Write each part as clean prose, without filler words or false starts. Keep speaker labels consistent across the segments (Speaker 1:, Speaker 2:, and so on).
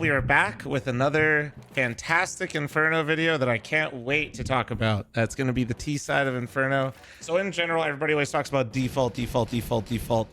Speaker 1: We are back with another fantastic Inferno video that I can't wait to talk about. That's going to be the T side of Inferno. So in general, everybody always talks about default.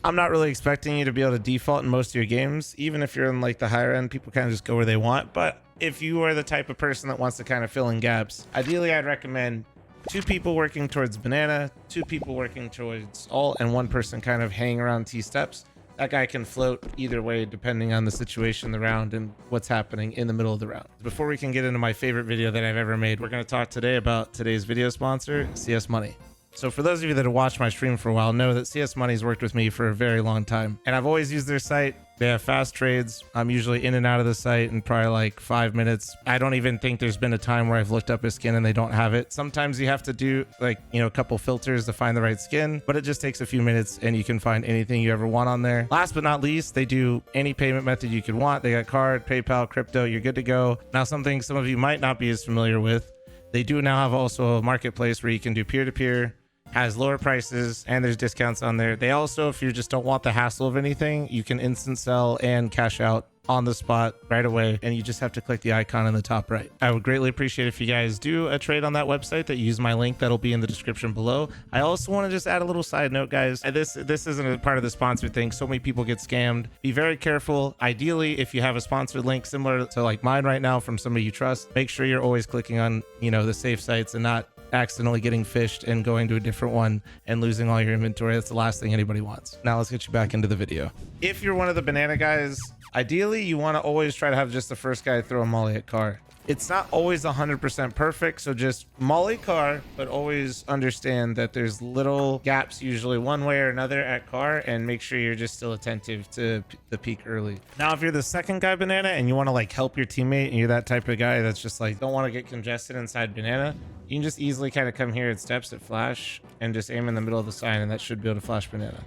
Speaker 1: I'm not really expecting you to be able to default in most of your games. Even if you're in like the higher end, people kind of just go where they want. But if you are the type of person that wants to kind of fill in gaps, ideally I'd recommend 2 people working towards banana, 2 people working towards alt, and 1 person kind of hanging around T steps. That guy can float either way depending on the situation, the round, and what's happening in the middle of the round. Before we can get into my favorite video that I've ever made, we're going to talk today about today's video sponsor, cs.money. So for those of you that have watched my stream for a while, know that cs.money's worked with me for a very long time, and I've always used their site. They have fast trades. I'm usually in and out of the site in probably like 5 minutes. I don't even think there's been a time where I've looked up a skin and they don't have it. Sometimes you have to do like, a couple filters to find the right skin, but it just takes a few minutes and you can find anything you ever want on there. Last but not least, they do any payment method you could want. They got card, PayPal, crypto. You're good to go. Now, something some of you might not be as familiar with, they do now have also a marketplace where you can do peer-to-peer. Has lower prices and there's discounts on there. They also, if you just don't want the hassle of anything, you can instant sell and cash out on the spot right away, and you just have to click the icon in the top right. I would greatly appreciate if you guys do a trade on that website, that you use my link that'll be in the description below. I also want to just add a little side note, guys. This isn't a part of the sponsored thing. So many people get scammed. Be very careful. Ideally, if you have a sponsored link similar to like mine right now from somebody you trust, make sure you're always clicking on the safe sites and not accidentally getting fished and going to a different one and losing all your inventory. That's the last thing anybody wants. Now let's get you back into the video. If you're one of the banana guys, ideally you want to always try to have just the first guy throw a molly at car. It's not always 100% perfect, so just molly car, but always understand that there's little gaps, usually one way or another at car, and make sure you're just still attentive to the peak early. Now, if you're the second guy banana and you want to like help your teammate and you're that type of guy that's just like don't want to get congested inside banana, you can just easily kind of come here at steps at flash and just aim in the middle of the sign, and that should be able to flash banana.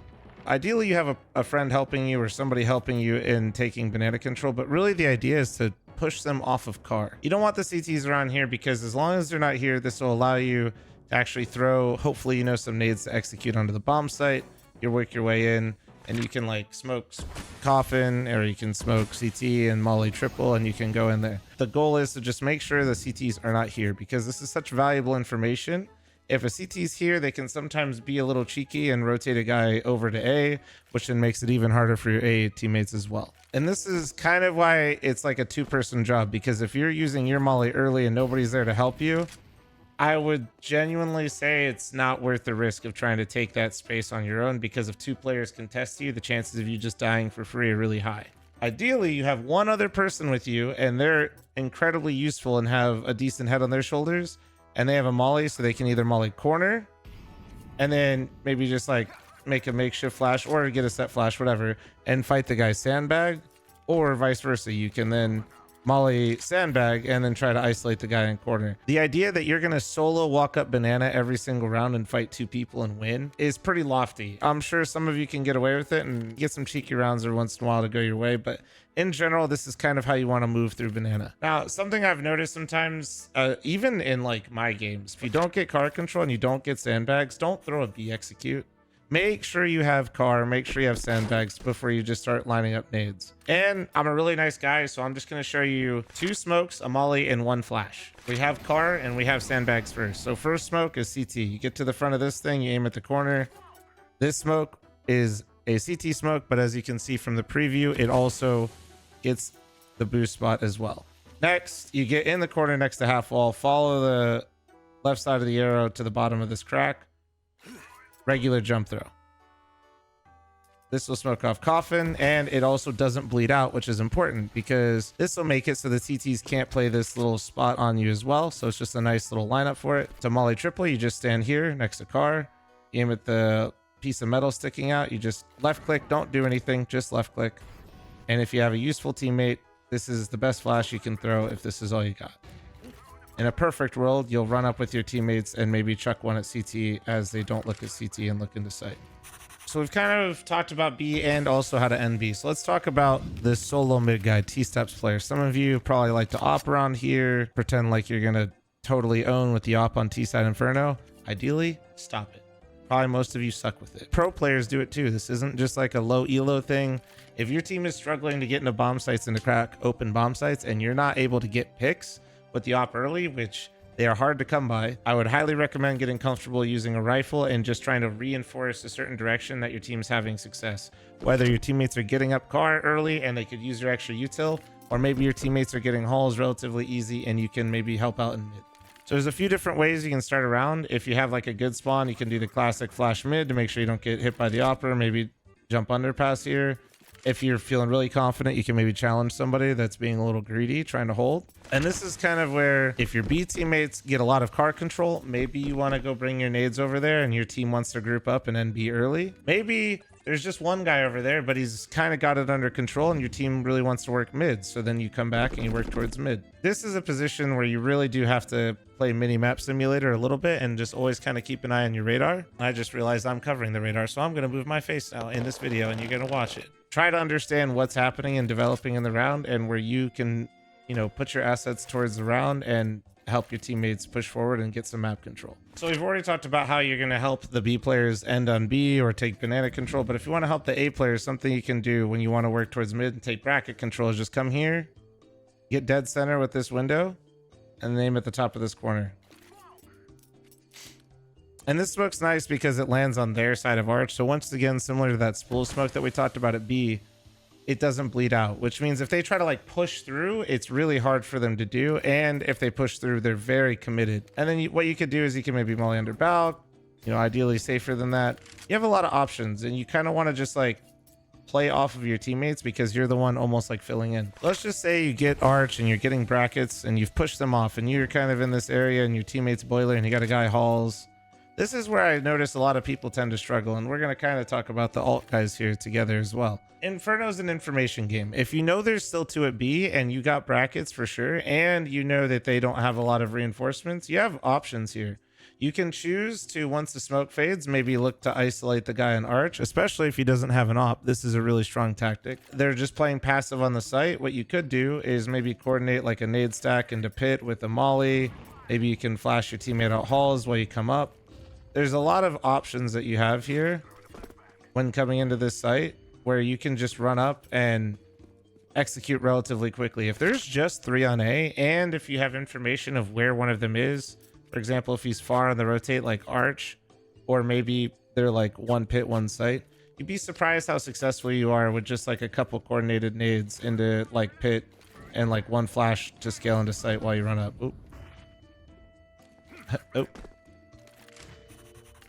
Speaker 1: Ideally, you have a friend helping you or somebody helping you in taking banana control, but really the idea is to push them off of car. You don't want the CTs around here because as long as they're not here, this will allow you to actually throw, hopefully, some nades to execute onto the bomb site. You work your way in and you can like smoke coffin, or you can smoke CT and molly triple, and you can go in there. The goal is to just make sure the CTs are not here because this is such valuable information. If a CT's here, they can sometimes be a little cheeky and rotate a guy over to A, which then makes it even harder for your A teammates as well. And this is kind of why it's like a 2-person job, because if you're using your molly early and nobody's there to help you, I would genuinely say it's not worth the risk of trying to take that space on your own, because if 2 players contest you, the chances of you just dying for free are really high. Ideally, you have 1 other person with you and they're incredibly useful and have a decent head on their shoulders, and they have a molly, so they can either molly corner and then maybe just like make a makeshift flash or get a set flash, whatever, and fight the guy sandbag, or vice versa. You can then molly sandbag and then try to isolate the guy in corner. The idea that you're going to solo walk up banana every single round and fight 2 people and win is pretty lofty. I'm sure some of you can get away with it and get some cheeky rounds every once in a while to go your way, but in general, this is kind of how you want to move through banana. Now, something I've noticed sometimes, even in like my games, if you don't get car control and you don't get sandbags, don't throw a B execute. Make sure you have car, make sure you have sandbags before you just start lining up nades. And I'm a really nice guy, so I'm just going to show you 2 smokes, a molly, and 1 flash. We have car and we have sandbags first. So first smoke is CT. You get to the front of this thing, you aim at the corner. This smoke is a CT smoke, but as you can see from the preview, it also gets the boost spot as well. Next, you get in the corner next to half wall, follow the left side of the arrow to the bottom of this crack. Regular jump throw. This will smoke off coffin, and it also doesn't bleed out, which is important because this will make it so the CTs can't play this little spot on you as well. So it's just a nice little lineup for it. To molly triple, you just stand here next to car, you aim at the piece of metal sticking out, you just left click, don't do anything, just left click. And if you have a useful teammate, this is the best flash you can throw if this is all you got. In a perfect world, you'll run up with your teammates and maybe chuck 1 at CT as they don't look at CT and look into sight. So we've kind of talked about B and also how to end B. So let's talk about this solo mid guy, T-steps player. Some of you probably like to op around here, pretend like you're going to totally own with the op on T-side Inferno. Ideally, stop it. probably most of you suck with it. Pro players do it too. This isn't just like a low elo thing. If your team is struggling to get into bomb sites and to crack open bomb sites and you're not able to get picks with the op early, which they are hard to come by, I would highly recommend getting comfortable using a rifle and just trying to reinforce a certain direction that your team's having success. Whether your teammates are getting up car early and they could use your extra util, or maybe your teammates are getting hauls relatively easy and you can maybe help out in mid. So there's a few different ways you can start around. If you have like a good spawn, you can do the classic flash mid to make sure you don't get hit by the opper, maybe jump underpass here. If you're feeling really confident, you can maybe challenge somebody that's being a little greedy, trying to hold. And this is kind of where if your B teammates get a lot of car control, maybe you want to go bring your nades over there and your team wants to group up and then be early. Maybe there's just one guy over there, but he's kind of got it under control and your team really wants to work mid. So then you come back and you work towards mid. This is a position where you really do have to play mini map simulator a little bit and just always kind of keep an eye on your radar. I just realized I'm covering the radar, so I'm going to move my face now in this video and you're going to watch it. Try to understand what's happening and developing in the round and where you can, you know, put your assets towards the round and help your teammates push forward and get some map control. So we've already talked about how you're going to help the B players end on B or take banana control. But if you want to help the A players, something you can do when you want to work towards mid and take bracket control is just come here, get dead center with this window and aim at the top of this corner. And this smoke's nice because it lands on their side of arch. So once again, similar to that spool smoke that we talked about at B, it doesn't bleed out, which means if they try to like push through, it's really hard for them to do. And if they push through, they're very committed. And then what you could do is you can maybe molly under balk, you know, ideally safer than that. You have a lot of options and you kind of want to just like play off of your teammates because you're the one almost like filling in. Let's just say you get arch and you're getting brackets and you've pushed them off and you're kind of in this area and your teammate's boiler and you got a guy hauls. This is where I notice a lot of people tend to struggle, and we're going to kind of talk about the alt guys here together as well. Inferno's an information game. If you know there's still two at B and you got brackets for sure, and you know that they don't have a lot of reinforcements, you have options here. You can choose to, once the smoke fades, maybe look to isolate the guy on arch, especially if he doesn't have an op. This is a really strong tactic. They're just playing passive on the site. What you could do is maybe coordinate like a nade stack into pit with a molly. Maybe you can flash your teammate out halls while you come up. There's a lot of options that you have here when coming into this site where you can just run up and execute relatively quickly. If there's just 3 on A, and if you have information of where one of them is, for example, if he's far on the rotate like arch, or maybe they're like one pit, one site, you'd be surprised how successful you are with just like a couple coordinated nades into like pit and like one flash to scale into site while you run up. Oop. Oh.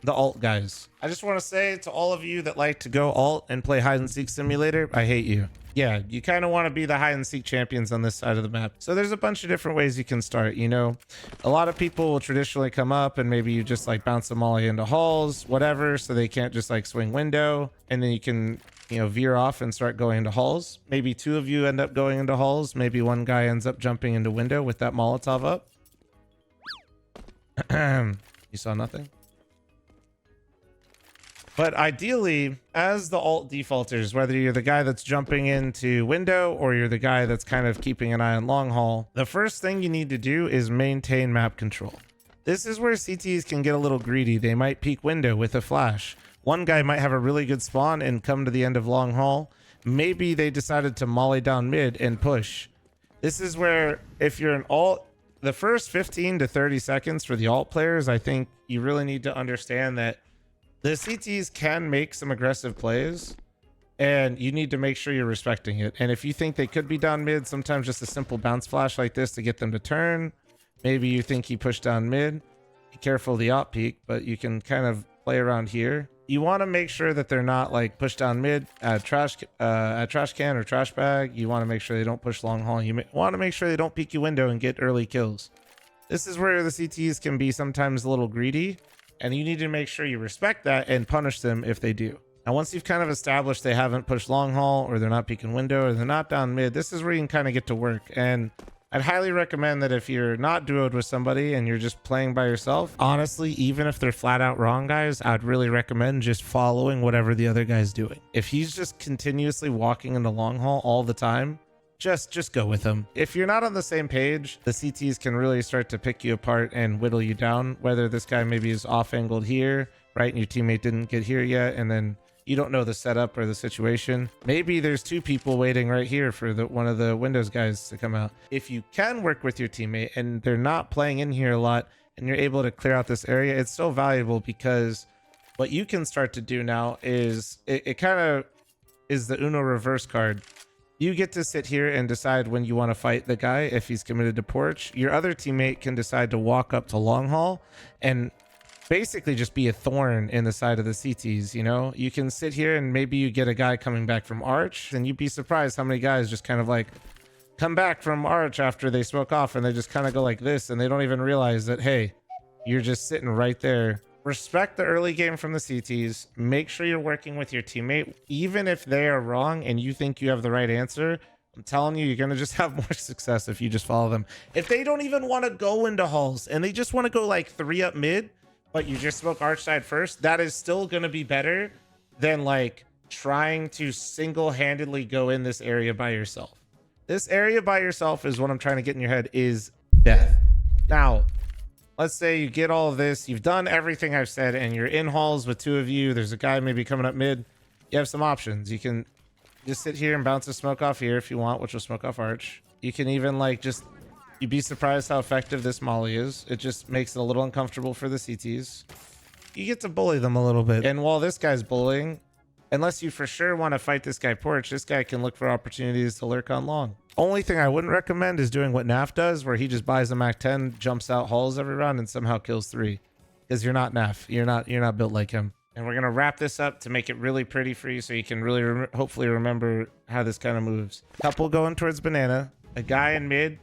Speaker 1: The alt guys. I just want to say to all of you that like to go alt and play hide and seek simulator, I hate you. Yeah, you kind of want to be the hide and seek champions on this side of the map. So there's a bunch of different ways you can start. You know, a lot of people will traditionally come up and maybe you just like bounce them all into halls, whatever, so they can't just like swing window, and then you can, you know, veer off and start going into halls. Maybe 2 of you end up going into halls. Maybe one guy ends up jumping into window with that Molotov up. You saw nothing? But ideally, as the alt defaulters, whether you're the guy that's jumping into window or you're the guy that's kind of keeping an eye on long haul, the first thing you need to do is maintain map control. This is where CTs can get a little greedy. They might peek window with a flash. One guy might have a really good spawn and come to the end of long haul. Maybe they decided to molly down mid and push. This is where if you're an alt, the first 15 to 30 seconds for the alt players, I think you really need to understand that the CTs can make some aggressive plays and you need to make sure you're respecting it. And if you think they could be down mid, sometimes just a simple bounce flash like this to get them to turn. Maybe you think he pushed down mid. Be careful of the op peak, but you can kind of play around here. You want to make sure that they're not like push down mid at trash can or trash bag. You want to make sure they don't push long haul. You want to make sure they don't peek your window and get early kills. This is where the CTs can be sometimes a little greedy. And you need to make sure you respect that and punish them if they do. Now, once you've kind of established they haven't pushed long haul or they're not peeking window or they're not down mid, this is where you can kind of get to work. And I'd highly recommend that if you're not duoed with somebody and you're just playing by yourself, honestly, even if they're flat out wrong, guys, I'd really recommend just following whatever the other guy's doing. If he's just continuously walking in the long haul all the time, just go with him. If you're not on the same page, the CTs can really start to pick you apart and whittle you down, whether this guy maybe is off angled here, right? And your teammate didn't get here yet, and then you don't know the setup or the situation. Maybe there's two people waiting right here for one of the Windows guys to come out. If you can work with your teammate and they're not playing in here a lot and you're able to clear out this area, it's so valuable, because what you can start to do now is it kind of is the Uno reverse card. You get to sit here and decide when you want to fight the guy if he's committed to porch. Your other teammate can decide to walk up to long haul and basically just be a thorn in the side of the CTs. You know, you can sit here and maybe you get a guy coming back from arch, and you'd be surprised how many guys just kind of like come back from arch after they smoke off, and they just kind of go like this, and they don't even realize that, hey, you're just sitting right there. Respect the early game from the CTs. Make sure you're working with your teammate, even if they are wrong and you think you have the right answer. I'm telling you, you're going to just have more success if you just follow them. If they don't even want to go into halls and they just want to go like 3 up mid, but you just smoke arch side first, that is still going to be better than like trying to single-handedly go in this area by yourself. This area by yourself is what I'm trying to get in your head, is death. Now, let's say you get all of this, you've done everything I've said, and you're in halls with 2 of you. There's a guy maybe coming up mid. You have some options. You can just sit here and bounce a smoke off here if you want, which will smoke off arch. You can even like just, you'd be surprised how effective this molly is. It just makes it a little uncomfortable for the CTs. You get to bully them a little bit. And while this guy's bullying, unless you for sure want to fight this guy porch, this guy can look for opportunities to lurk on long. Only thing I wouldn't recommend is doing what Naf does, where he just buys a Mac 10, jumps out halls every round, and somehow kills 3. Because you're not Naf. You're not built like him. And we're going to wrap this up to make it really pretty for you, so you can really hopefully remember how this kind of moves. Couple going towards banana. A guy in mid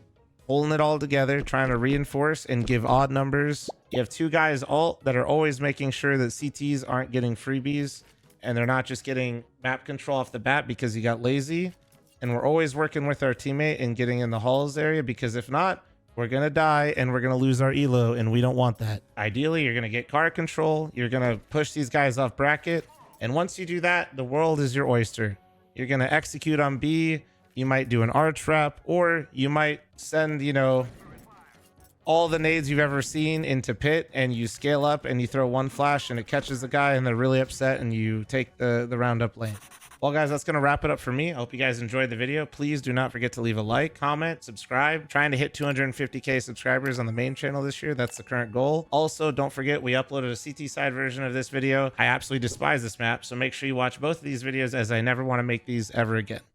Speaker 1: holding it all together, trying to reinforce and give odd numbers. You have 2 guys alt that are always making sure that CTs aren't getting freebies, and they're not just getting map control off the bat because you got lazy. And we're always working with our teammate and getting in the halls area, because if not, we're going to die and we're going to lose our elo, and we don't want that. Ideally, you're going to get car control. You're going to push these guys off bracket. And once you do that, the world is your oyster. You're going to execute on B. You might do an arch wrap, or you might send, you know, all the nades you've ever seen into pit, and you scale up and you throw 1 flash and it catches the guy and they're really upset, and you take the round up lane. Well, guys, that's going to wrap it up for me. I hope you guys enjoyed the video. Please do not forget to leave a like, comment, subscribe. Trying to hit 250K subscribers on the main channel this year. That's the current goal. Also, don't forget, we uploaded a CT side version of this video. I absolutely despise this map, so make sure you watch both of these videos, as I never want to make these ever again.